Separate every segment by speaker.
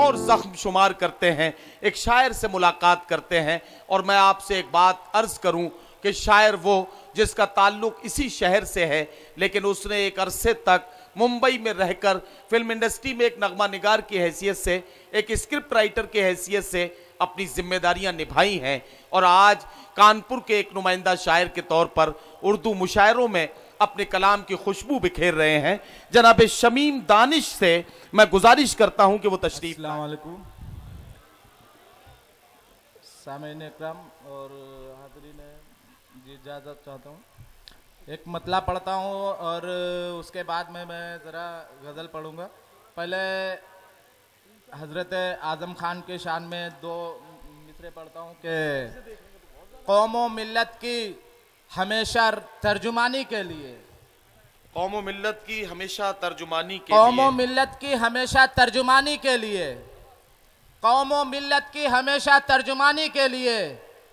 Speaker 1: और जख्म शुमार करते हैं, एक शायर से मुलाकात करते हैं। और मैं आपसे एक बात अर्ज करूं कि शायर वो जिसका ताल्लुक इसी शहर से है, लेकिन उसने एक अरसे तक मुंबई में रहकर फिल्म इंडस्ट्री में एक नगमा निगार की हैसियत से, एक स्क्रिप्ट राइटर की हैसियत से अपनी जिम्मेदारियां निभाई हैं। और आज कानपुर के एक नुमाइंदा शायर के तौर पर उर्दू मुशायरों में अपने कलाम की खुशबू बिखेर रहे हैं। जनाब शमीम दानिश से मैं गुजारिश करता हूं कि वो तशरीफ।
Speaker 2: अस्सलाम वालेकुम सामीन इकराम और हाज़रीन जी, इजाज़त चाहता हूँ। एक मतला पढ़ता हूँ और उसके बाद में मैं ज़रा गज़ल पढ़ूँगा। पहले हज़रत आज़म खान के शान में दो मिसरे पढ़ता हूँ कि कौम व मिल्लत की हमेशा तर्जुमानी के लिए,
Speaker 1: कौम व मिल्लत की हमेशा तर्जुमानी के
Speaker 2: कौम
Speaker 1: लिए,
Speaker 2: व मिल्लत की हमेशा तर्जुमानी के लिए, कौम व मिल्लत की हमेशा तर्जुमानी के लिए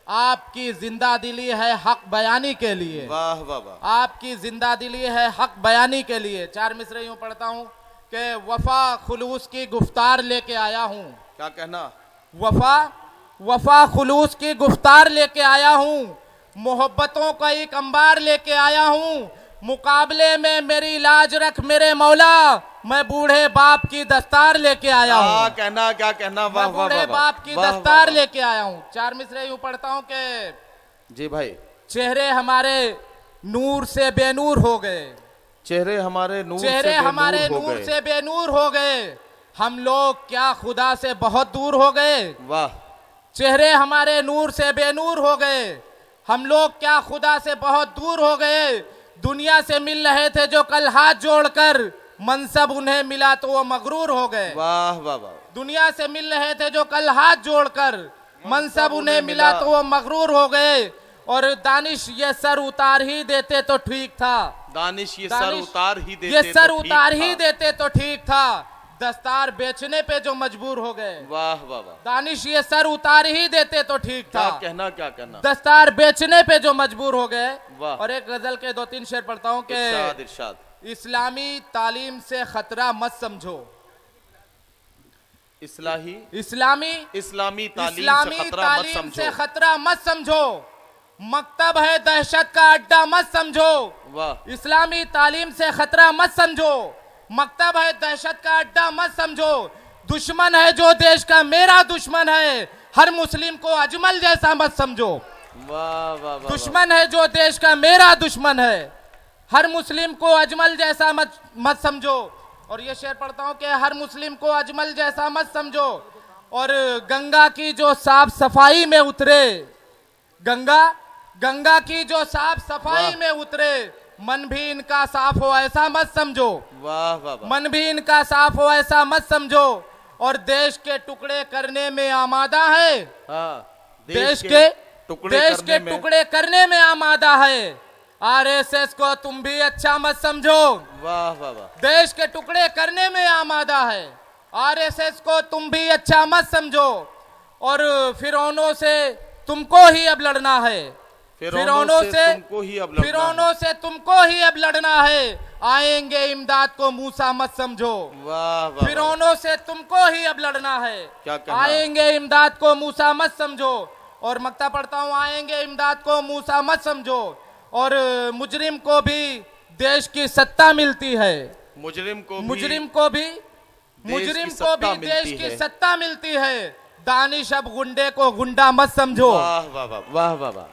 Speaker 2: आपकी जिंदा दिली है हक बयानी के लिए।
Speaker 1: वाह वाह वाह।
Speaker 2: आपकी जिंदा दिली है हक बयानी के लिए। चार मिसरे यूं पढ़ता हूँ कि वफा खुलूस की गुफ्तार लेके आया हूँ।
Speaker 1: क्या कहना?
Speaker 2: वफा खुलूस की गुफ्तार लेके आया हूँ, मोहब्बतों का एक अंबार लेके आया हूँ। मुकाबले में मेरी लाज रख मेरे मौला, मैं बूढ़े बाप की दस्तार लेके आया हूँ।
Speaker 1: क्या कहना? वाह वाह।
Speaker 2: बूढ़े बाप की दस्तार लेके आया हूँ। चार मिसरे यूं पढ़ता हूँ कि
Speaker 1: जी भाई,
Speaker 2: चेहरे हमारे नूर से बेनूर हो गए,
Speaker 1: चेहरे हमारे नूर
Speaker 2: से बेनूर हो गए, हम लोग क्या खुदा से बहुत दूर हो गए।
Speaker 1: वाह।
Speaker 2: चेहरे हमारे नूर से बेनूर हो गए, हम लोग क्या खुदा से बहुत दूर हो गए। दुनिया से मिल रहे थे जो कल हाथ जोड़कर, मनसब उन्हें मिला तो वो मगरूर हो गए।
Speaker 1: वाह वाह वाह।
Speaker 2: दुनिया से मिल रहे थे जो कल हाथ जोड़कर, मनसब उन्हें मिला तो वो मगरूर हो गए। और दानिश ये सर उतार ही देते तो ठीक था,
Speaker 1: दानिश ये सर उतार ही
Speaker 2: देते तो ठीक था, दस्तार बेचने पे जो मजबूर हो गए।
Speaker 1: वाह वाह वाह।
Speaker 2: दानिश ये सर उतार ही देते तो ठीक था,
Speaker 1: क्या कहना?
Speaker 2: दस्तार बेचने पे जो मजबूर हो गए।
Speaker 1: वाह।
Speaker 2: और एक गजल के दो तीन शेर पढ़ता हूँ कि
Speaker 1: इरशाद।
Speaker 2: इस्लामी तालीम से खतरा मत समझो,
Speaker 1: इस्लामी तालीम से
Speaker 2: खतरा मत समझो, मकतब है दहशत का अड्डा मत समझो।
Speaker 1: वाह।
Speaker 2: इस्लामी तालीम से खतरा मत समझो, मकतब है दहशत का अड्डा मत समझो। दुश्मन है जो देश का मेरा दुश्मन है, हर मुस्लिम को अजमल जैसा मत समझो।
Speaker 1: वाह वाह वाह।
Speaker 2: दुश्मन है जो देश का मेरा दुश्मन है, हर मुस्लिम को अजमल जैसा मत समझो। और ये शेर पढ़ता हूँ कि हर मुस्लिम को अजमल जैसा मत समझो। और गंगा की जो साफ सफाई में उतरे, गंगा की जो साफ सफाई में उतरे, मन भी इनका साफ हो ऐसा मत समझो।
Speaker 1: वाह वाह।
Speaker 2: मन भी इनका साफ हो ऐसा मत समझो। और देश के टुकड़े करने में आमादा है, देश के टुकड़े करने में आमादा है। आरएसएस को तुम भी अच्छा मत समझो।
Speaker 1: वाह वाह वाह।
Speaker 2: देश के टुकड़े करने में आमादा है, आरएसएस को तुम भी अच्छा मत समझो। और फिरौनों से तुमको ही अब लड़ना है, फिरौनों से तुमको ही अब लड़ना है। आएंगे इमदाद को मूसा मत समझो।
Speaker 1: वाह वाह।
Speaker 2: फिरौनों से तुमको ही अब लड़ना है,
Speaker 1: क्या कहना?
Speaker 2: आएंगे इमदाद को मूसा मत समझो। और मक्ता पढ़ता हूँ, आएंगे इमदाद को मूसा मत समझो। और मुजरिम को भी देश की सत्ता मिलती है, मुजरिम को भी देश की सत्ता मिलती है। दानिश अब गुंडे को गुंडा मत समझो।
Speaker 1: वाह वाह वाह वाह वाह।